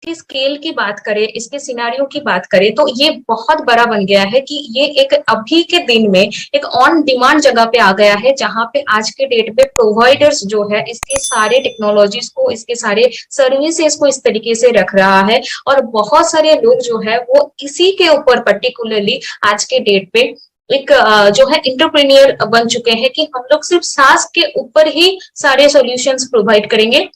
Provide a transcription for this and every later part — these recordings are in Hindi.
इसकी स्केल की बात करें, इसके सिनेरियो की बात करें, तो ये बहुत बड़ा बन गया है कि ये एक अभी के दिन में एक ऑन डिमांड जगह पे आ गया है, जहां पे आज के डेट पे प्रोवाइडर्स जो है इसके सारे टेक्नोलॉजीज को, इसके सारे सर्विसेज को इस तरीके से रख रहा है। और बहुत सारे लोग जो है वो इसी के ऊपर पर्टिकुलरली आज के डेट पे एक जो है इंटरप्रेन्योर बन चुके हैं कि हम लोग सिर्फ सास के ऊपर ही सारे सॉल्यूशंस प्रोवाइड करेंगे।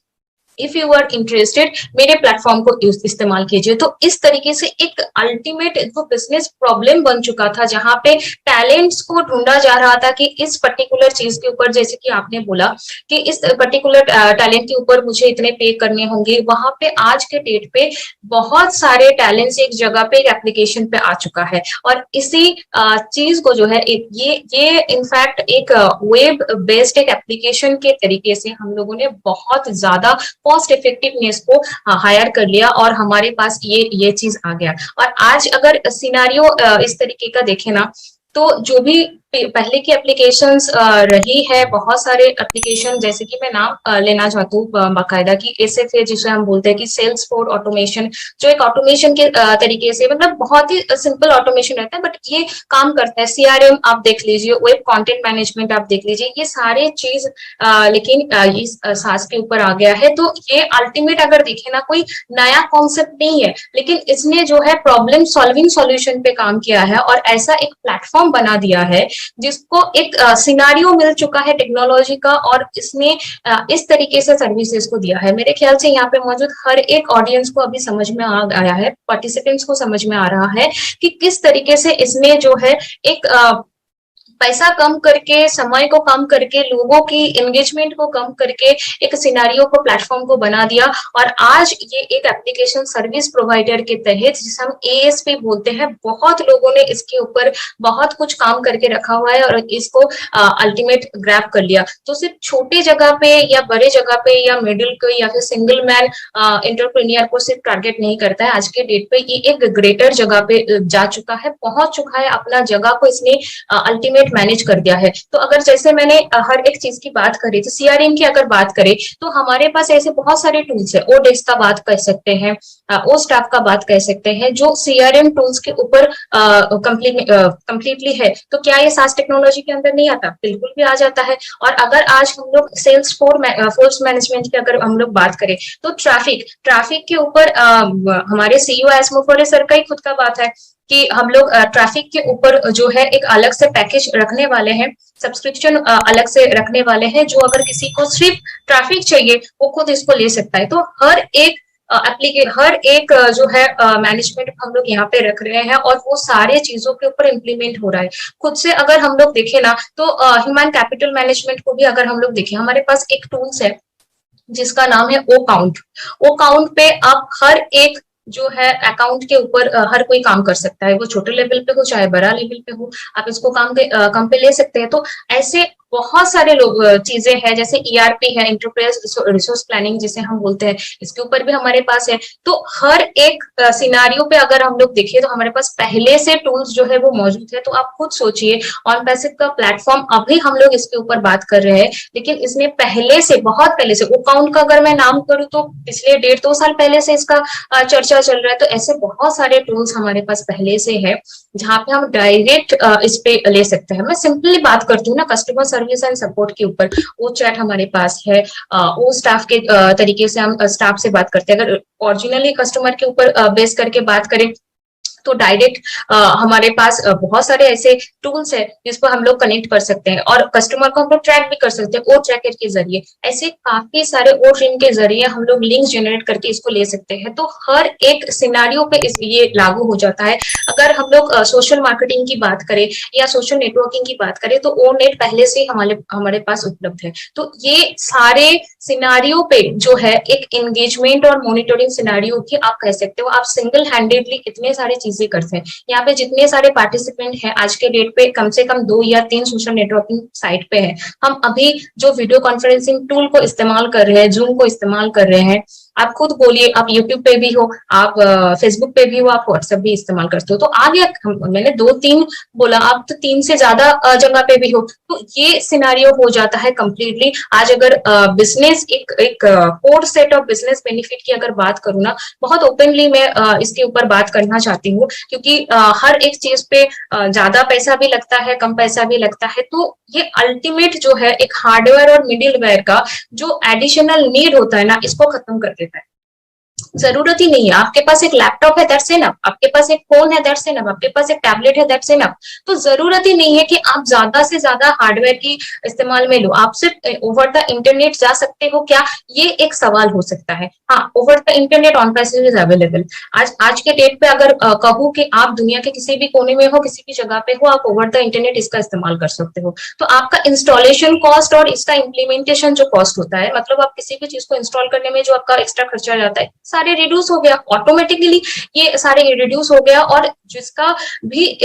इफ यू आर इंटरेस्टेड, मेरे प्लेटफॉर्म को इस्तेमाल कीजिए। तो इस तरीके से एक अल्टीमेट जो बिजनेस प्रॉब्लम बन चुका था, जहां पे टैलेंट्स को ढूंढा जा रहा था कि इस पर्टिकुलर चीज के ऊपर, जैसे कि आपने बोला कि इस पर्टिकुलर टैलेंट के ऊपर मुझे इतने पे करने होंगे, वहां पे आज के डेट पे बहुत सारे टैलेंट्स एक जगह पे एक एप्लीकेशन पे आ चुका है। और इसी चीज को जो है ये इनफैक्ट एक वेब बेस्ड एक एप्लीकेशन के तरीके से हम लोगों ने बहुत ज्यादा कॉस्ट इफेक्टिवनेस को हायर कर लिया और हमारे पास ये चीज आ गया। और आज अगर सिनारियो इस तरीके का देखे ना, तो जो भी पहले की एप्लीकेशंस रही है, बहुत सारे एप्लीकेशन, जैसे कि मैं नाम लेना चाहती हूँ बाकायदा की एसएफए जिसे हम बोलते हैं कि सेल्स फॉर ऑटोमेशन, जो एक ऑटोमेशन के तरीके से, मतलब बहुत ही सिंपल ऑटोमेशन रहता है बट ये काम करता है। सीआरएम आप देख लीजिए, वेब कंटेंट मैनेजमेंट आप देख लीजिए, ये सारे चीज लेकिन इस सास के ऊपर आ गया है। तो ये अल्टीमेट अगर देखे ना, कोई नया कॉन्सेप्ट नहीं है, लेकिन इसने जो है प्रॉब्लम सॉल्विंग सॉल्यूशन पे काम किया है और ऐसा एक प्लेटफॉर्म बना दिया है जिसको एक सिनारियो मिल चुका है टेक्नोलॉजी का, और इसने इस तरीके से सर्विसेज को दिया है। मेरे ख्याल से यहाँ पे मौजूद हर एक ऑडियंस को अभी समझ में आ गया है, पार्टिसिपेंट्स को समझ में आ रहा है कि किस तरीके से इसने जो है एक पैसा कम करके, समय को कम करके, लोगों की एंगेजमेंट को कम करके एक सिनारियो को, प्लेटफॉर्म को बना दिया। और आज ये एक एप्लीकेशन सर्विस प्रोवाइडर के तहत, जिसे हम एएसपी बोलते हैं, बहुत लोगों ने इसके ऊपर बहुत कुछ काम करके रखा हुआ है और इसको अल्टीमेट ग्रैब कर लिया। तो सिर्फ छोटे जगह पे या बड़े जगह पे या मिडिल को या फिर सिंगल मैन एंटरप्रेन्योर को सिर्फ टारगेट नहीं करता है। आज के डेट पे ये एक ग्रेटर जगह पे जा चुका है, पहुंच चुका है, अपना जगह को इसने अल्टीमेट मैनेज कर दिया है। तो अगर जैसे मैंने हर एक चीज की बात करी, तो सीआरएम की अगर बात करें तो हमारे पास ऐसे बहुत सारे टूल्स है। ओडेस्क का बात कर सकते हैं, ओ स्टाफ का बात कर सकते हैं, जो सीआरएम टूल्स के ऊपर कंप्लीटली है। तो क्या ये सास टेक्नोलॉजी के अंदर नहीं आता? बिल्कुल भी आ जाता है। और अगर आज हम लोग सेल्स फोर्स मैनेजमेंट की अगर हम लोग बात करें, तो ट्रैफिक के ऊपर हमारे सीईओ एस्मोफोरे सर का ही खुद का बात है कि हम लोग ट्रैफिक के ऊपर जो है एक अलग से पैकेज रखने वाले हैं, सब्सक्रिप्शन अलग से रखने वाले हैं, जो अगर किसी को सिर्फ ट्रैफिक चाहिए वो खुद इसको ले सकता है। तो हर एक जो है मैनेजमेंट हम लोग यहाँ पे रख रहे हैं और वो सारे चीजों के ऊपर इम्प्लीमेंट हो रहा है। खुद से अगर हम लोग देखें ना, तो ह्यूमन कैपिटल मैनेजमेंट को भी अगर हम लोग देखें, हमारे पास एक टूल्स है जिसका नाम है ओ काउंट। ओ काउंट पे आप हर एक जो है अकाउंट के ऊपर हर कोई काम कर सकता है, वो छोटे लेवल पे हो चाहे बड़ा लेवल पे हो, आप इसको काम पे ले सकते हैं। तो ऐसे बहुत सारे लोग चीजें हैं, जैसे ईआरपी है, इंटरप्राइज रिसोर्स प्लानिंग जिसे हम बोलते हैं, इसके ऊपर भी हमारे पास है। तो हर एक सिनारियो पे अगर हम लोग देखें तो हमारे पास पहले से टूल्स जो है वो मौजूद है। तो आप खुद सोचिए, ऑन पैसिव का प्लेटफॉर्म अभी हम लोग इसके ऊपर बात कर रहे हैं, लेकिन इसने पहले से, बहुत पहले से, अकाउंट का अगर मैं नाम करूँ तो पिछले 1.5-2 साल पहले से इसका चर्चा चल रहा है। तो ऐसे बहुत सारे टूल्स हमारे पास पहले से है, जहाँ पे हम डायरेक्ट इस पे ले सकते हैं। मैं सिंपली बात करती हूँ ना कस्टमर सर्विस एंड सपोर्ट के ऊपर, वो चैट हमारे पास है, वो स्टाफ के तरीके से हम स्टाफ से बात करते हैं। अगर ओरिजिनली कस्टमर के ऊपर बेस करके बात करें तो डायरेक्ट हमारे पास बहुत सारे ऐसे टूल्स है जिस पर हम लोग कनेक्ट कर सकते हैं और कस्टमर को हम लोग ट्रैक भी कर सकते हैं ओ ट्रैकर के जरिए। ऐसे काफी सारे ओ ट्रिम के जरिए हम लोग लिंक जनरेट करके इसको ले सकते हैं। तो हर एक सिनारियो पे ये लागू हो जाता है। अगर हम लोग सोशल मार्केटिंग की बात करें या सोशल नेटवर्किंग की बात करें, तो ओ नेट पहले से हमारे पास उपलब्ध है। तो ये सारे सिनारियो पे जो है एक एंगेजमेंट और मॉनिटरिंग सिनारियो भी आप कह सकते हो। आप सिंगल हैंडेडली इतने सारे चीजें करते हैं। यहाँ पे जितने सारे पार्टिसिपेंट हैं आज के डेट पे, कम से कम 2 या 3 सोशल नेटवर्किंग साइट पे है। हम अभी जो वीडियो कॉन्फ्रेंसिंग टूल को इस्तेमाल कर रहे हैं, जूम को इस्तेमाल कर रहे हैं, आप खुद बोलिए, आप यूट्यूब पे भी हो, आप फेसबुक पे भी हो, आप व्हाट्सएप भी इस्तेमाल करते हो, तो आ गया। मैंने 2-3 बोला, आप तो 3 से ज्यादा जगह पे भी हो, तो ये सिनारियो हो जाता है कंप्लीटली। आज अगर बिजनेस एक core set of business benefit की अगर बात करूँ ना, बहुत ओपनली मैं इसके ऊपर बात करना चाहती हूँ, क्योंकि हर एक चीज पे ज्यादा पैसा भी लगता है, कम पैसा भी लगता है, तो ये अल्टीमेट जो है एक हार्डवेयर और मिडिलवेयर का जो एडिशनल नीड होता है ना, इसको खत्म कर देता है। जरूरत ही नहीं है, आपके पास एक लैपटॉप है, दैट्स इनफ, आपके पास एक फोन है, दैट्स इनफ, आपके पास एक टैबलेट है, दैट्स इनफ। तो जरूरत ही नहीं है कि आप ज्यादा से ज्यादा हार्डवेयर की इस्तेमाल में लो। आप सिर्फ ओवर द इंटरनेट जा सकते हो क्या, ये एक सवाल हो सकता है। हाँ, over the internet on passage is available. आज के डेट पे अगर कहूँ कि आप दुनिया के किसी भी कोने में हो, किसी भी जगह पे हो, आप ओवर द इंटरनेट इसका इस्तेमाल कर सकते हो। तो आपका इंस्टॉलेशन कॉस्ट और इसका इम्प्लीमेंटेशन जो कॉस्ट होता है, मतलब आप किसी भी चीज को इंस्टॉल करने में जो आपका एक्स्ट्रा खर्चा जाता है, सारे रिड्यूस हो गया ऑटोमेटिकली। ये सारे रिड्यूस हो गया, और जिसका भी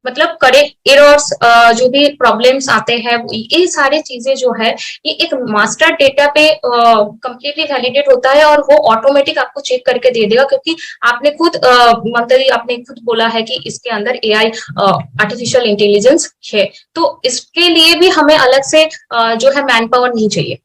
मतलब करे एरर्स, जो भी प्रॉब्लम्स आते हैं, ये सारी चीजें जो है, ये एक मास्टर डेटा पे कंप्लीटली वैलिडेट होता है, और वो ऑटोमेटिक आपको चेक करके दे देगा, क्योंकि आपने खुद मंथली आपने खुद बोला है कि इसके अंदर एआई आर्टिफिशियल इंटेलिजेंस है। तो इसके लिए भी हमें अलग से जो है मैन पावर नहीं चाहिए।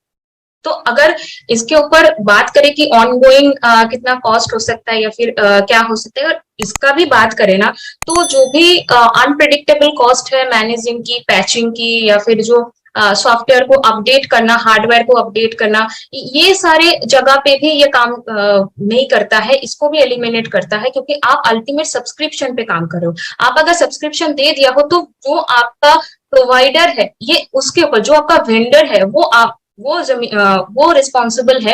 तो अगर इसके ऊपर बात करें कि ऑनगोइंग कितना कॉस्ट हो सकता है, या फिर क्या हो सकता है, अगर इसका भी बात करें ना, तो जो भी अनप्रिडिक्टेबल कॉस्ट है मैनेजिंग की, पैचिंग की, या फिर जो सॉफ्टवेयर को अपडेट करना, हार्डवेयर को अपडेट करना, ये सारे जगह पे भी ये काम नहीं करता है, इसको भी एलिमिनेट करता है, क्योंकि आप अल्टीमेट सब्सक्रिप्शन पे काम कर रहे हो। आप अगर सब्सक्रिप्शन दे दिया हो, तो जो आपका प्रोवाइडर है, ये उसके ऊपर जो आपका वेंडर है, वो रिस्पॉन्सिबल है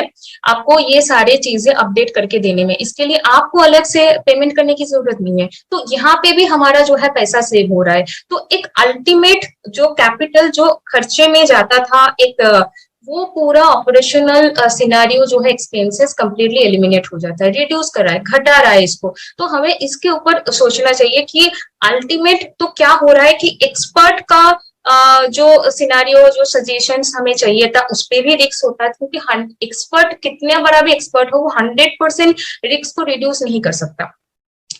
आपको ये सारी चीजें अपडेट करके देने में। इसके लिए आपको अलग से पेमेंट करने की जरूरत नहीं है। तो यहाँ पे भी हमारा जो है पैसा सेव हो रहा है। तो एक अल्टीमेट जो कैपिटल जो खर्चे में जाता था, एक वो पूरा ऑपरेशनल सिनारियो जो है, एक्सपेंसेस कंप्लीटली एलिमिनेट हो जाता है, रिड्यूस कर रहा है, घटा रहा है इसको। तो हमें इसके ऊपर सोचना चाहिए कि अल्टीमेट तो क्या हो रहा है कि एक्सपर्ट का जो सिनारियो, जो सजेशंस हमें चाहिए था, उस पर भी रिस्क होता है, क्योंकि एक्सपर्ट कितना बड़ा भी एक्सपर्ट हो, वो 100% रिस्क को रिड्यूस नहीं कर सकता,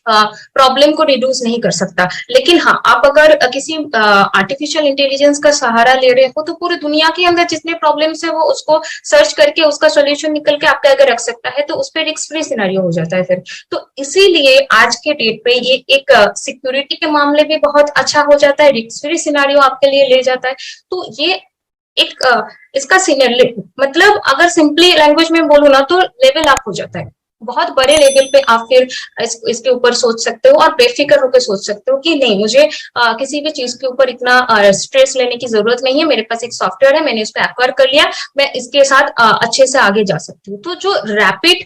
प्रॉब्लम को रिड्यूस नहीं कर सकता। लेकिन हाँ, आप अगर किसी आर्टिफिशियल इंटेलिजेंस का सहारा ले रहे हो, तो पूरी दुनिया के अंदर जितने प्रॉब्लम्स है, वो उसको सर्च करके उसका सॉल्यूशन निकल के आपके आगे रख सकता है, तो उस पर रिस्क फ्री सिनेरियो हो जाता है फिर। तो इसीलिए आज के डेट पे ये एक सिक्योरिटी के मामले भी बहुत अच्छा हो जाता है, रिस्क फ्री सिनेरियो आपके लिए ले जाता है। तो ये एक इसका सिनेरियो, मतलब अगर सिंपली लैंग्वेज में बोलूँ ना, तो लेवल अप हो जाता है। बहुत बड़े लेवल पे आप फिर इसके ऊपर सोच सकते हो, और बेफिक्र होकर सोच सकते हो कि नहीं, मुझे किसी भी चीज के ऊपर इतना स्ट्रेस लेने की जरूरत नहीं है। मेरे पास एक सॉफ्टवेयर है, मैंने इसको एक्वायर कर लिया, मैं इसके साथ अच्छे से आगे जा सकती हूँ। तो जो रैपिड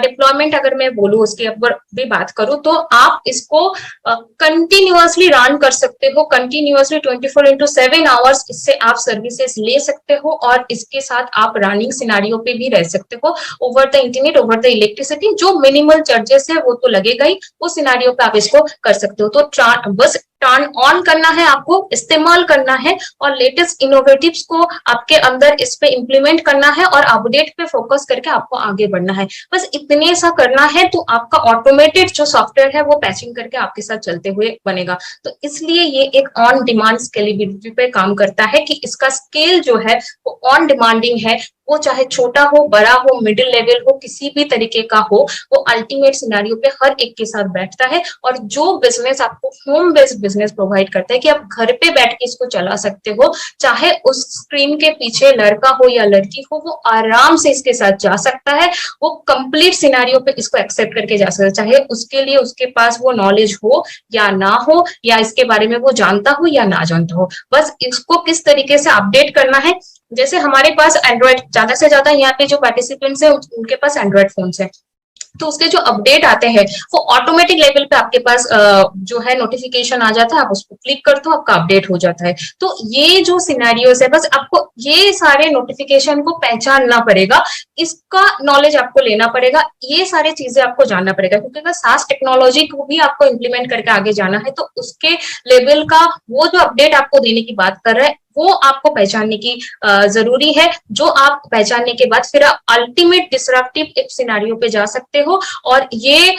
डिप्लॉयमेंट अगर मैं बोलूँ, उसके ऊपर भी बात करूँ, तो आप इसको कंटिन्यूअसली रन कर सकते हो, कंटिन्यूअसली 24/7 आवर्स इससे आप सर्विसेज ले सकते हो, और इसके साथ आप रनिंग सिनारियो पे भी रह सकते हो, over the internet, over the electricity. जो मिनिमल चार्जेस है वो तो लगेगा ही, वो सिनारियो पे आप इसको कर सकते हो। तो बस टर्न ऑन करना है, आपको इस्तेमाल करना है, और लेटेस्ट इनोवेटिव्स को आपके अंदर इस पे इम्प्लीमेंट करना है, और अपडेट पे फोकस करके आपको आगे बढ़ना है। बस इतने सा करना है, तो आपका ऑटोमेटेड जो सॉफ्टवेयर है, वो पैचिंग करके आपके साथ चलते हुए बनेगा। तो इसलिए ये एक ऑन डिमांड स्केलेबिलिटी पे काम करता है, कि इसका स्केल जो है वो ऑन डिमांडिंग है, वो चाहे छोटा हो, बड़ा हो, मिडिल लेवल हो, किसी भी तरीके का हो, वो अल्टीमेट सिनेरियो पे हर एक के साथ बैठता है। और जो बिजनेस आपको होम बेस्ड बिजनेस प्रोवाइड करता है, कि आप घर पे बैठ के इसको चला सकते हो, चाहे उस स्क्रीन के पीछे लड़का हो या लड़की हो, वो आराम से इसके साथ जा सकता है, वो कंप्लीट सिनेरियो पे इसको एक्सेप्ट करके जा सकता है, चाहे उसके लिए उसके पास वो नॉलेज हो या ना हो, या इसके बारे में वो जानता हो या ना जानता हो। बस इसको किस तरीके से अपडेट करना है। जैसे हमारे पास एंड्रॉइड, ज्यादा से ज्यादा यहाँ पे जो पार्टिसिपेंट्स हैं उनके पास एंड्रॉइड फोन्स है, तो उसके जो अपडेट आते हैं, वो ऑटोमेटिक लेवल पे आपके पास जो है नोटिफिकेशन आ जाता है, आप उसको क्लिक करते हो, आपका अपडेट हो जाता है। तो ये जो सिनेरियोस है, बस आपको ये सारे नोटिफिकेशन को पहचानना पड़ेगा, इसका नॉलेज आपको लेना पड़ेगा, ये सारी चीजें आपको जानना पड़ेगा, क्योंकि अगर सास टेक्नोलॉजी को भी आपको इम्प्लीमेंट करके आगे जाना है, तो उसके लेवल का वो जो अपडेट आपको देने की बात कर रहा है, वो आपको पहचानने की जरूरी है, जो आप पहचानने के बाद फिर आप अल्टीमेट डिसरप्टिव एक सिनेरियो पे जा सकते हो, और ये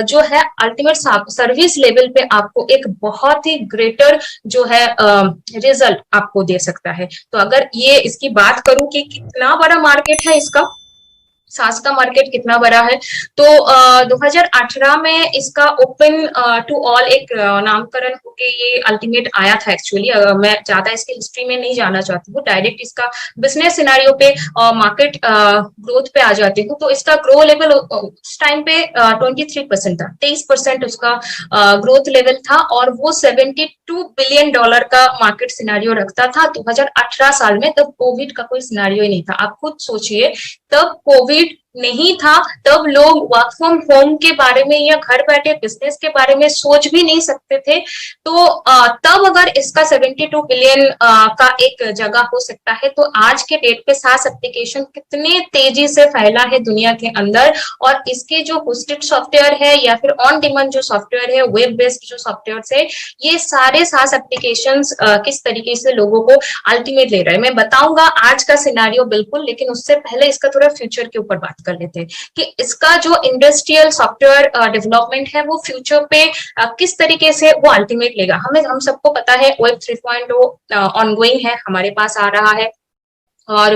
जो है अल्टीमेट सर्विस लेवल पे आपको एक बहुत ही ग्रेटर जो है रिजल्ट आपको दे सकता है। तो अगर ये इसकी बात करूं कि कितना बड़ा मार्केट है इसका, सास का मार्केट कितना बड़ा है, तो 2018 में इसका ओपन टू ऑल एक नामकरण होके ये अल्टीमेट आया था। एक्चुअली मैं ज्यादा इसकी हिस्ट्री में नहीं जाना चाहती हूँ, डायरेक्ट इसका बिजनेस सिनेरियो पे मार्केट ग्रोथ पे आ जाती हूँ। तो इसका ग्रो लेवल उस टाइम पे 23% था, 23% उसका ग्रोथ लेवल था, और वो $72 बिलियन का मार्केट सिनेरियो रखता था 2018 साल में। तब कोविड का कोई सिनेरियो ही नहीं था। आप खुद सोचिए, तब कोविड नहीं था, तब लोग वर्क फ्रॉम होम के बारे में या घर बैठे बिजनेस के बारे में सोच भी नहीं सकते थे। तो तब अगर इसका 72 बिलियन का एक जगह हो सकता है, तो आज के डेट पे सास एप्लीकेशन कितने तेजी से फैला है दुनिया के अंदर, और इसके जो होस्टेड सॉफ्टवेयर है या फिर ऑन डिमांड जो सॉफ्टवेयर है, वेब बेस्ड जो सॉफ्टवेयर है, ये सारे सास एप्लीकेशन किस तरीके से लोगों को अल्टीमेट ले रहे हैं, मैं बताऊंगा आज का सिनेरियो बिल्कुल। लेकिन उससे पहले इसका थोड़ा फ्यूचर के ऊपर बात कर लेते हैं कि इसका जो इंडस्ट्रियल सॉफ्टवेयर डेवलपमेंट है वो फ्यूचर पे किस तरीके से वो अल्टीमेट लेगा। हम सबको पता है वेब 3.0 ऑनगोइंग है, हमारे पास आ रहा है, और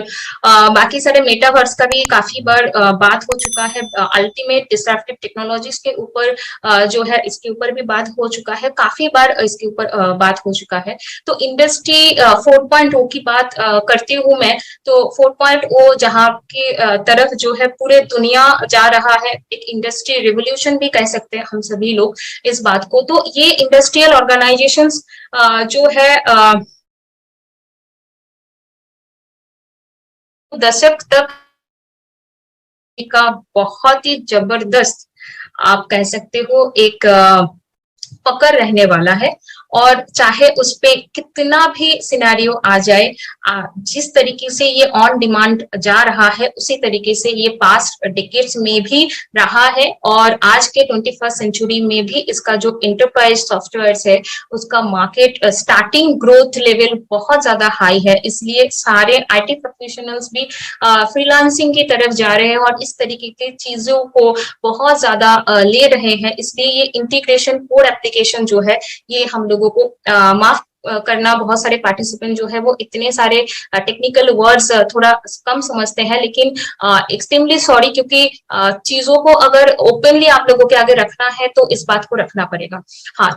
बाकी सारे मेटावर्स का भी काफी बार बात हो चुका है। अल्टीमेट डिसरप्टिव टेक्नोलॉजीज के ऊपर जो है इसके ऊपर भी बात हो चुका है, काफी बार इसके ऊपर बात हो चुका है। तो इंडस्ट्री 4.0 की बात करती हूँ मैं, तो 4.0 जहाँ की तरफ जो है पूरे दुनिया जा रहा है, एक इंडस्ट्री रिवोल्यूशन भी कह सकते हैं हम सभी लोग इस बात को। तो ये इंडस्ट्रियल ऑर्गेनाइजेशंस जो है दशक तक का बहुत ही जबरदस्त, आप कह सकते हो, एक पकड़ रहने वाला है। और चाहे उस पे कितना भी सिनेरियो आ जाए, जिस तरीके से ये ऑन डिमांड जा रहा है उसी तरीके से ये पास्ट डिकेड्स में भी रहा है, और आज के 21st सेंचुरी में भी इसका जो एंटरप्राइज सॉफ्टवेयर है उसका मार्केट स्टार्टिंग ग्रोथ लेवल बहुत ज्यादा हाई है। इसलिए सारे आईटी प्रोफेशनल्स भी फ्रीलांसिंग की तरफ जा रहे हैं और इस तरीके की चीजों को बहुत ज्यादा ले रहे हैं। इसलिए ये इंटीग्रेशन कोर एप्लीकेशन जो है, ये हम लोगों को माफ करना, बहुत सारे पार्टिसिपेंट जो है वो इतने सारे टेक्निकल वर्ड्स थोड़ा कम समझते हैं, लेकिन एक्सट्रीमली सॉरी, क्योंकि चीजों को अगर ओपनली आप लोगों के आगे रखना है तो इस बात को रखना पड़ेगा। हाँ।